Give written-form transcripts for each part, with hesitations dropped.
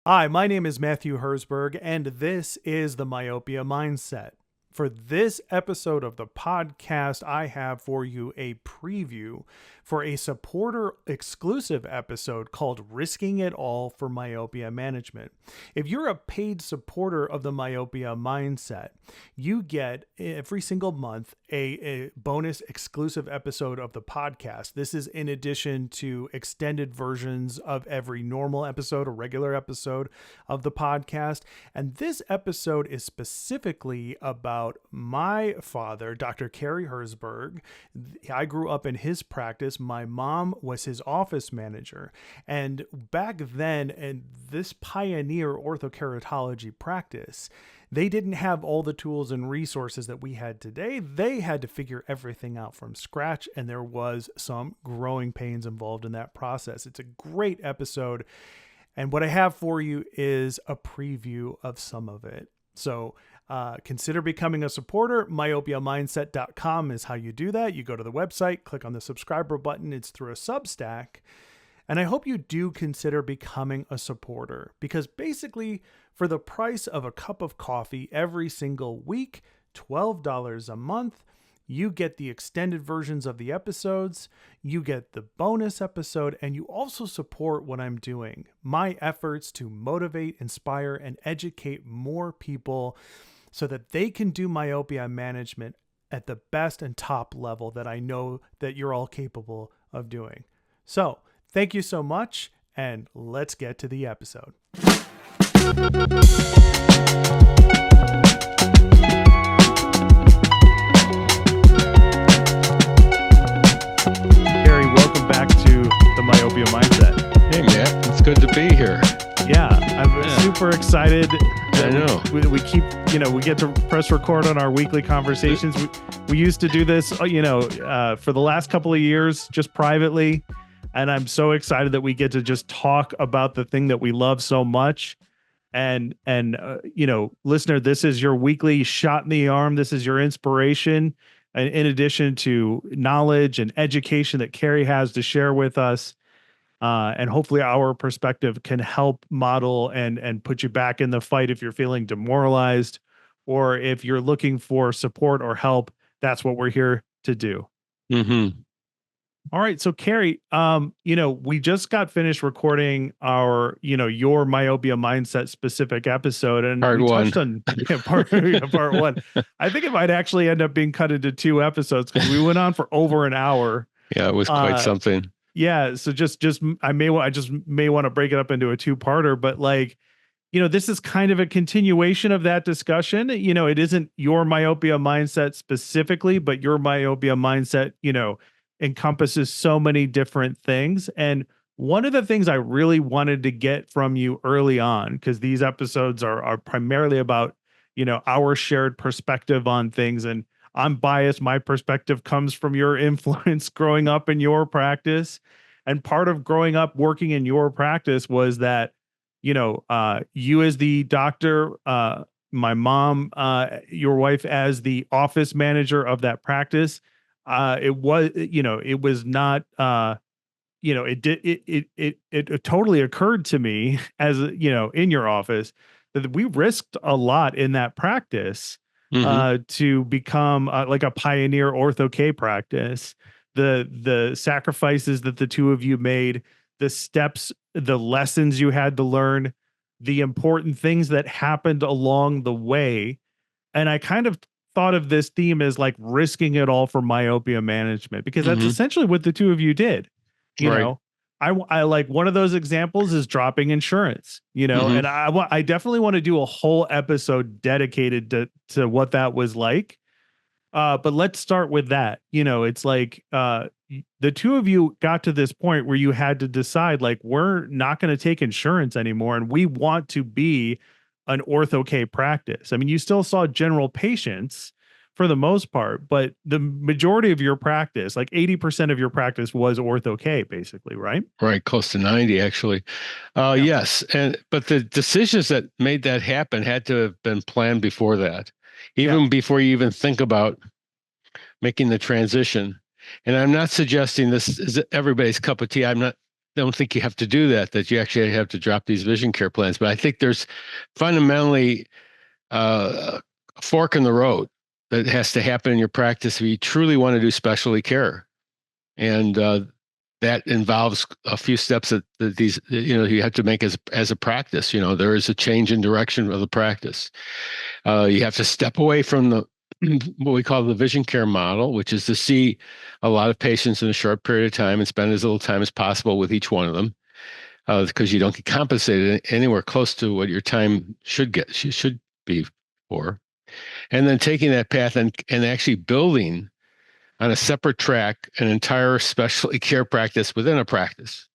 Hi, my name is Matthew Herzberg, and this is the Myopia Mindset. For this episode of the podcast, I have for you a preview for a supporter exclusive episode called Risking It All for Myopia Management. If you're a paid supporter of the Myopia Mindset, you get every single month a bonus exclusive episode of the podcast. This is in addition to extended versions of every normal episode or regular episode of the podcast. And this episode is specifically about my father, Dr. Kerry Herzberg. I grew up in his practice. My mom was his office manager. And back then, in this pioneer orthokeratology practice, they didn't have all the tools and resources that we had today. They had to figure everything out from scratch, and there was some growing pains involved in that process. It's a great episode, and what I have for you is a preview of some of it. So consider becoming a supporter. MyopiaMindset.com is how you do that. You go to the website, click on the subscriber button. It's through a Substack. And I hope you do consider becoming a supporter, because basically for the price of a cup of coffee every single week, $12 a month, you get the extended versions of the episodes, you get the bonus episode, and you also support what I'm doing, my efforts to motivate, inspire, and educate more people so that they can do myopia management at the best and top level that I know that you're all capable of doing. So, thank you so much, and let's get to the episode. Gary, welcome back to the Myopia Mindset. Hey, Matt, it's good to be here. Yeah, I'm super excited. I know. We keep, we get to press record on our weekly conversations. We used to do this, for the last couple of years, just privately. And I'm so excited that we get to just talk about the thing that we love so much. And listener, this is your weekly shot in the arm. This is your inspiration. And in addition to knowledge and education that Kerry has to share with us. And hopefully our perspective can help model and put you back in the fight if you're feeling demoralized, or if you're looking for support or help. That's what we're here to do. Mm-hmm. All right. So Kerry, we just got finished recording our, your myopia mindset specific episode, and Part we one. touched on part one. I think it might actually end up being cut into two episodes because we went on for over an hour. Yeah, it was quite something. Yeah. So I may want to break it up into a two-parter, but this is kind of a continuation of that discussion. It isn't your myopia mindset specifically, but your myopia mindset, encompasses so many different things. And one of the things I really wanted to get from you early on, because these episodes are primarily about, our shared perspective on things. And I'm biased. My perspective comes from your influence growing up in your practice. And part of growing up working in your practice was that, you as the doctor, my mom, your wife as the office manager of that practice. It was not, it totally occurred to me as, in your office that we risked a lot in that practice. To become like a pioneer ortho K practice, the sacrifices that the two of you made, the steps, the lessons you had to learn, the important things that happened along the way. And I kind of thought of this theme as like risking it all for myopia management, because that's essentially what the two of you did. I like one of those examples is dropping insurance, and I definitely want to do a whole episode dedicated to what that was like. But let's start with that. It's like the two of you got to this point where you had to decide, like, we're not going to take insurance anymore, and we want to be an ortho K practice. I mean, you still saw general patients for the most part, but the majority of your practice, like 80% of your practice, was ortho K, basically, right? Right, close to 90, actually. Yes, but the decisions that made that happen had to have been planned before that, even before you even think about making the transition. And I'm not suggesting this is everybody's cup of tea. I'm not don't think you have to do that, that you actually have to drop these vision care plans. But I think there's fundamentally a fork in the road that has to happen in your practice if you truly want to do specialty care. And that involves a few steps that these, you have to make as a practice. There is a change in direction of the practice. You have to step away from the what we call the vision care model, which is to see a lot of patients in a short period of time and spend as little time as possible with each one of them, because you don't get compensated anywhere close to what your time should be for. And then taking that path and actually building on a separate track an entire specialty care practice within a practice.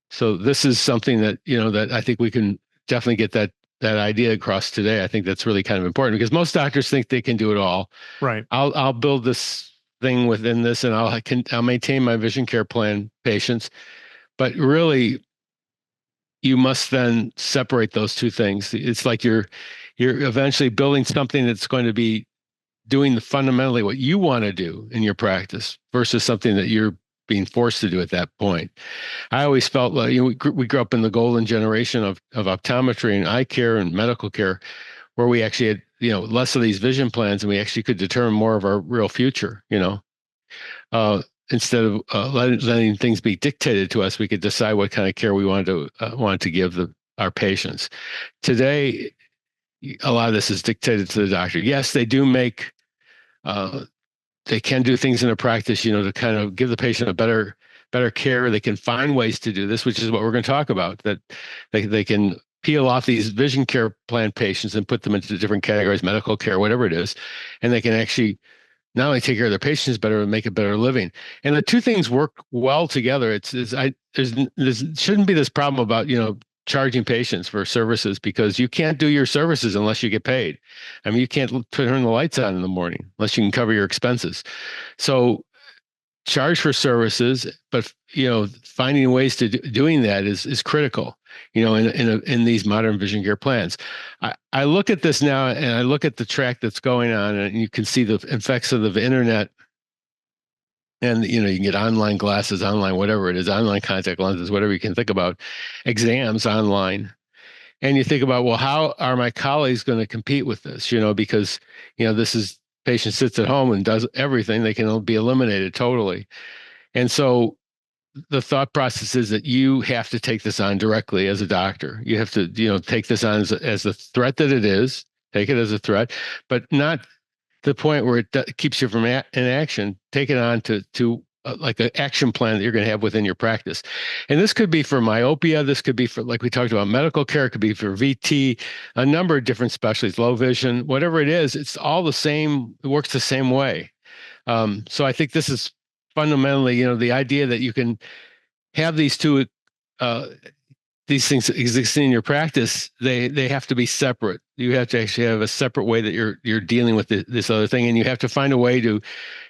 So this is something that, that I think we can definitely get that idea across today. I think that's really kind of important because most doctors think they can do it all. Right. I'll build this thing within this, and I'll maintain my vision care plan patients. But really, you must then separate those two things. It's like you're eventually building something that's going to be doing fundamentally what you want to do in your practice versus something that you're being forced to do at that point. I always felt like we grew up in the golden generation of optometry and eye care and medical care, where we actually had less of these vision plans, and we actually could determine more of our real future. Instead of letting things be dictated to us, we could decide what kind of care we wanted to give our patients. Today, a lot of this is dictated to the doctor. Yes, they do make they can do things in a practice, to kind of give the patient a better care. They can find ways to do this, which is what we're going to talk about, that they can peel off these vision care plan patients and put them into different categories, medical care, whatever it is. And they can actually not only take care of their patients better, but make a better living. And the two things work well together. There shouldn't be this problem about, charging patients for services, because you can't do your services unless you get paid. I mean, you can't turn the lights on in the morning unless you can cover your expenses. So charge for services, but finding ways to doing that is critical. In these modern vision care plans, I look at this now and I look at the track that's going on, and you can see the effects of the internet. And you can get online glasses, online whatever it is, online contact lenses, whatever you can think about, exams online. And you think about, well, how are my colleagues going to compete with this? Because this is patient sits at home and does everything, they can be eliminated totally. And so the thought process is that you have to take this on directly as a doctor. You have to, take this on as the threat that it is, take it as a threat, but not the point where it keeps you from inaction. Take it on to like an action plan that you're going to have within your practice. And this could be for myopia. This could be for, like we talked about, medical care. It could be for VT, a number of different specialties, low vision, whatever it is. It's all the same. It works the same way. So I think this is fundamentally, the idea that you can have these things existing in your practice, they have to be separate. You have to actually have a separate way that you're dealing with this other thing, and you have to find a way to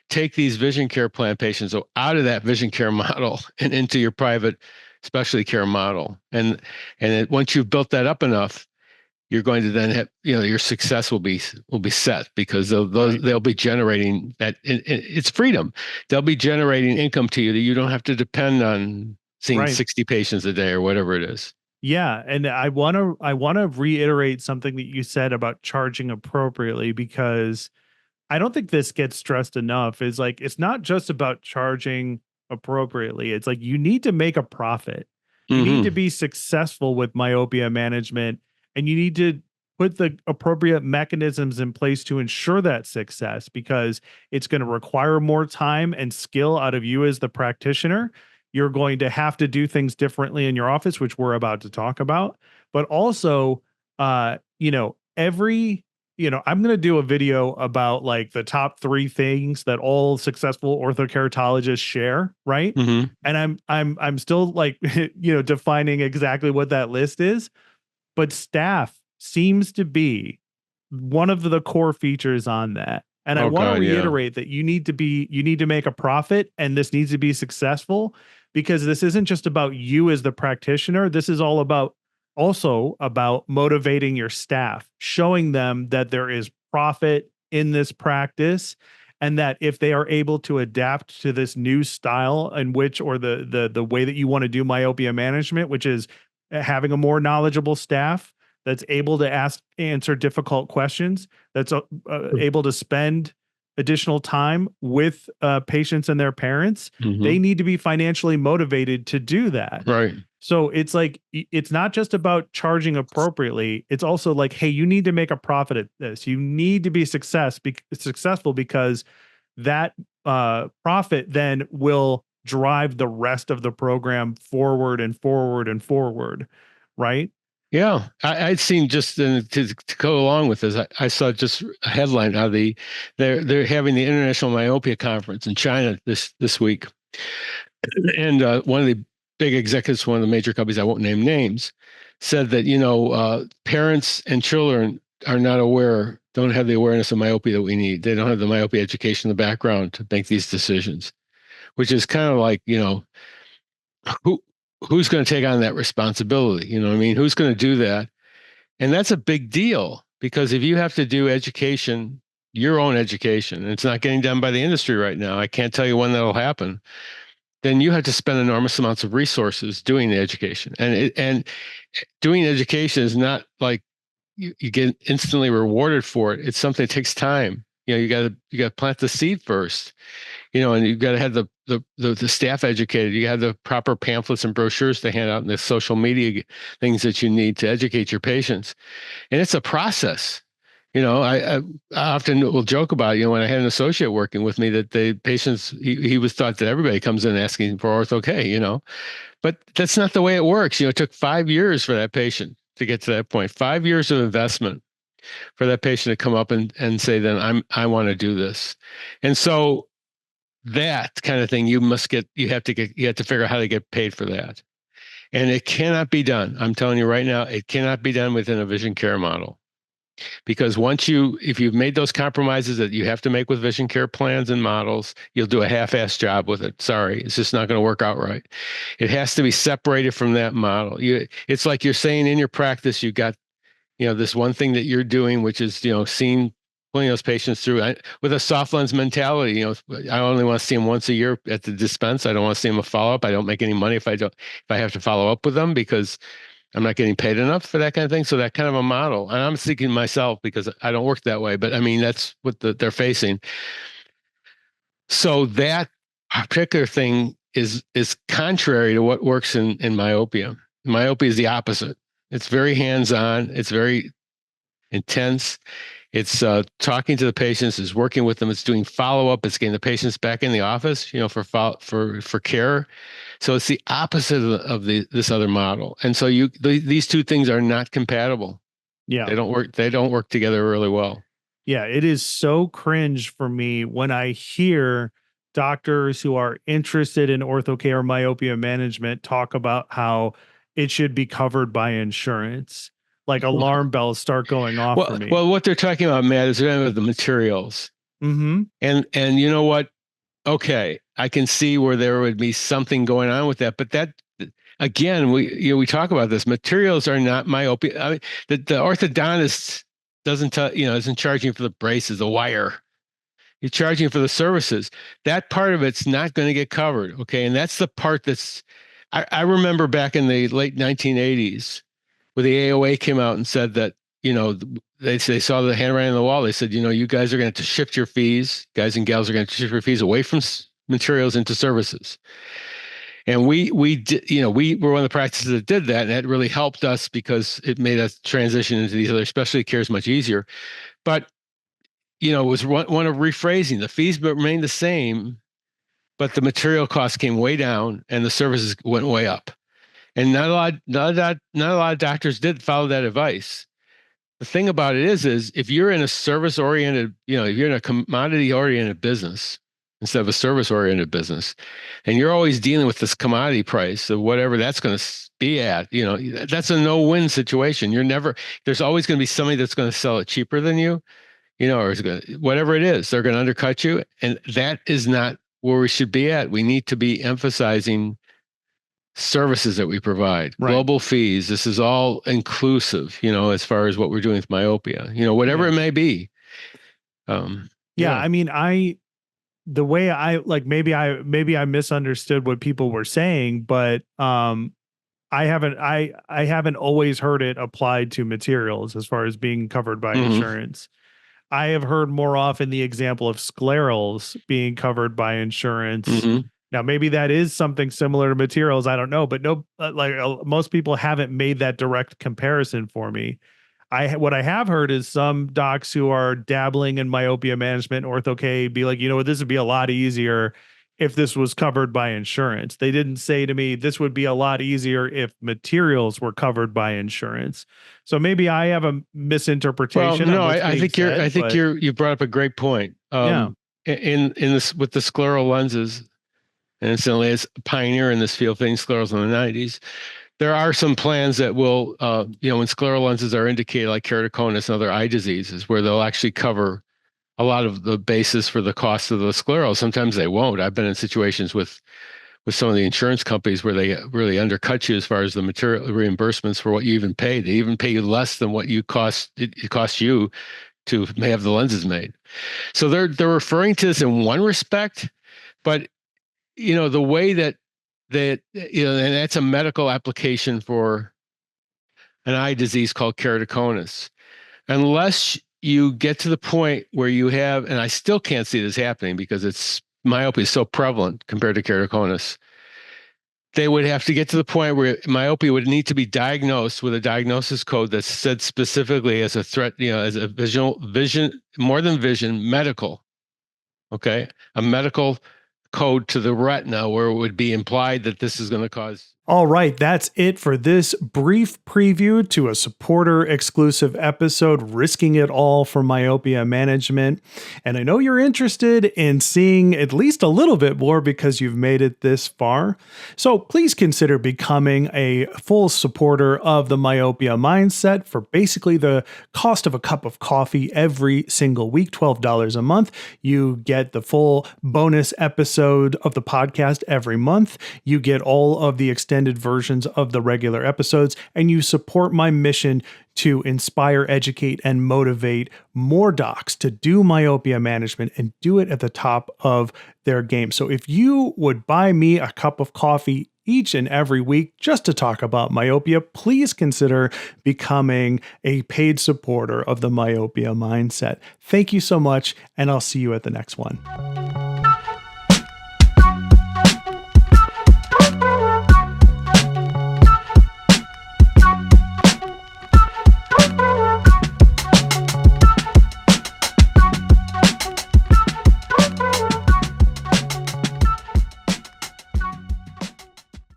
take these vision care plan patients out of that vision care model and into your private specialty care model. And once you've built that up enough, you're going to then have, your success will be set, because they'll be generating that. It's freedom. They'll be generating income to you that you don't have to depend on seeing 60 patients a day or whatever it is. Yeah, and I want to reiterate something that you said about charging appropriately, because I don't think this gets stressed enough. Is like, it's not just about charging appropriately. It's like, you need to make a profit. You need to be successful with myopia management, and you need to put the appropriate mechanisms in place to ensure that success, because it's going to require more time and skill out of you as the practitioner. You're going to have to do things differently in your office, which we're about to talk about. But also, I'm going to do a video about like the top 3 things that all successful orthokeratologists share, right? And I'm still like, defining exactly what that list is, but staff seems to be one of the core features on that. And I want to reiterate that you need to make a profit, and this needs to be successful, because this isn't just about you as the practitioner. This is also about motivating your staff, showing them that there is profit in this practice, and that if they are able to adapt to this new style in which, or the way that you want to do myopia management, which is having a more knowledgeable staff that's able to answer difficult questions, that's able to spend additional time with patients and their parents, they need to be financially motivated to do that. Right. So it's like, it's not just about charging appropriately. It's also like, hey, you need to make a profit at this. You need to be successful, because that profit then will drive the rest of the program forward and forward and forward. Right. Yeah, I'd seen just to go along with this. I saw just a headline how they're having the International Myopia Conference in China this week, and one of the big executives, one of the major companies, I won't name names, said that parents and children are not aware, don't have the awareness of myopia that we need. They don't have the myopia education in the background to make these decisions, which is kind of like who who's going to take on that responsibility? You know what I mean? Who's going to do that? And that's a big deal, because if you have to do education, your own education, and it's not getting done by the industry right now, I can't tell you when that'll happen, then you have to spend enormous amounts of resources doing the education. And doing education is not like you get instantly rewarded for it. It's something that takes time. You got to plant the seed first, and you've got to have the staff educated. You have the proper pamphlets and brochures to hand out, and the social media things that you need to educate your patients. And it's a process. I often will joke about, when I had an associate working with me, that the patients, he was thought that everybody comes in asking for ortho K, but that's not the way it works. It took 5 years for that patient to get to that point, 5 years of investment for that patient to come up and say, then I want to do this. And so that kind of thing, you have to figure out how to get paid for that. And it cannot be done. I'm telling you right now, it cannot be done within a vision care model. Because if you've made those compromises that you have to make with vision care plans and models, you'll do a half-assed job with it. Sorry, it's just not going to work out right. It has to be separated from that model. It's like you're saying in your practice, you've got, this one thing that you're doing, which is, pulling those patients through with a soft lens mentality. I only want to see them once a year at the dispense. I don't want to see them a follow-up. I don't make any money if I have to follow up with them, because I'm not getting paid enough for that kind of thing. So that kind of a model, and I'm thinking myself, because I don't work that way, but I mean, that's what they're facing. So that particular thing is contrary to what works in myopia. Myopia is the opposite. It's very hands-on. It's very intense. It's talking to the patients, it's working with them, it's doing follow-up, it's getting the patients back in the office, for care. So it's the opposite of this other model. And so these two things are not compatible. Yeah. They don't work together really well. Yeah, it is so cringe for me when I hear doctors who are interested in ortho care or myopia management talk about how it should be covered by insurance. Like, alarm bells start going off for me. Well, what they're talking about, Matt, is the materials. Mm-hmm. And you know what? Okay, I can see where there would be something going on with that, but that, again, we talk about this. Materials are not myopia. I mean, the orthodontist isn't charging for the braces, the wire. You're charging for the services. That part of it's not going to get covered. Okay, and that's the part that's. I remember back in the late 1980s, where the AOA came out and said that, they saw the handwriting on the wall. They said, you guys are going to have to shift your fees. Guys and gals are going to shift your fees away from materials into services. And we did, we were one of the practices that did that, and that really helped us because it made us transition into these other specialty cares much easier. But it was one of rephrasing. The fees remained the same, but the material costs came way down, and the services went way up. And not a lot of doctors did follow that advice. The thing about it is if you're in a service-oriented, if you're in a commodity-oriented business instead of a service-oriented business, and you're always dealing with this commodity price of whatever that's going to be at, that's a no-win situation. There's always going to be somebody that's going to sell it cheaper than you, or whatever it is, they're going to undercut you. And that is not where we should be at. We need to be emphasizing services that we provide, right. Global fees. This is all inclusive, as far as what we're doing with myopia, whatever it may be. I mean, the way I like, maybe I misunderstood what people were saying, but I haven't always heard it applied to materials as far as being covered by Hmm. insurance. I have heard more often the example of sclerals being covered by insurance. Hmm. Now, maybe that is something similar to materials. I don't know, but no, most people haven't made that direct comparison for me. What I have heard is some docs who are dabbling in myopia management, ortho-K, be like, you know what, this would be a lot easier if this was covered by insurance. They didn't say to me this would be a lot easier if materials were covered by insurance. So maybe I have a Well, misinterpretation of no, what's being I said, think but you brought up a great point. yeah. In this with the scleral lenses, and incidentally, as a pioneer in this field, fitting sclerals in the 90s, there are some plans that will, when scleral lenses are indicated, like keratoconus and other eye diseases, where they'll actually cover a lot of the basis for the cost of the scleral. Sometimes they won't. I've been in situations with some of the insurance companies where they really undercut you as far as the material reimbursements for what you even pay. They even pay you less than what it costs you to have the lenses made. So they're referring to this in one respect, but the way and that's a medical application for an eye disease called keratoconus. Unless you get to the point where you have, and I still can't see this happening because myopia is so prevalent compared to keratoconus. They would have to get to the point where myopia would need to be diagnosed with a diagnosis code that's said specifically as a threat, as a vision, more than vision, medical. Okay. A medical code to the retina where it would be implied that this is going to cause. All right, that's it for this brief preview to a supporter exclusive episode, Risking It All for Myopia Management. And I know you're interested in seeing at least a little bit more because you've made it this far. So please consider becoming a full supporter of the Myopia Mindset for basically the cost of a cup of coffee every single week, $12 a month. You get the full bonus episode of the podcast every month. You get all of the extended versions of the regular episodes, and you support my mission to inspire, educate, and motivate more docs to do myopia management and do it at the top of their game. So if you would buy me a cup of coffee each and every week just to talk about myopia, please consider becoming a paid supporter of the Myopia Mindset. Thank you so much, and I'll see you at the next one.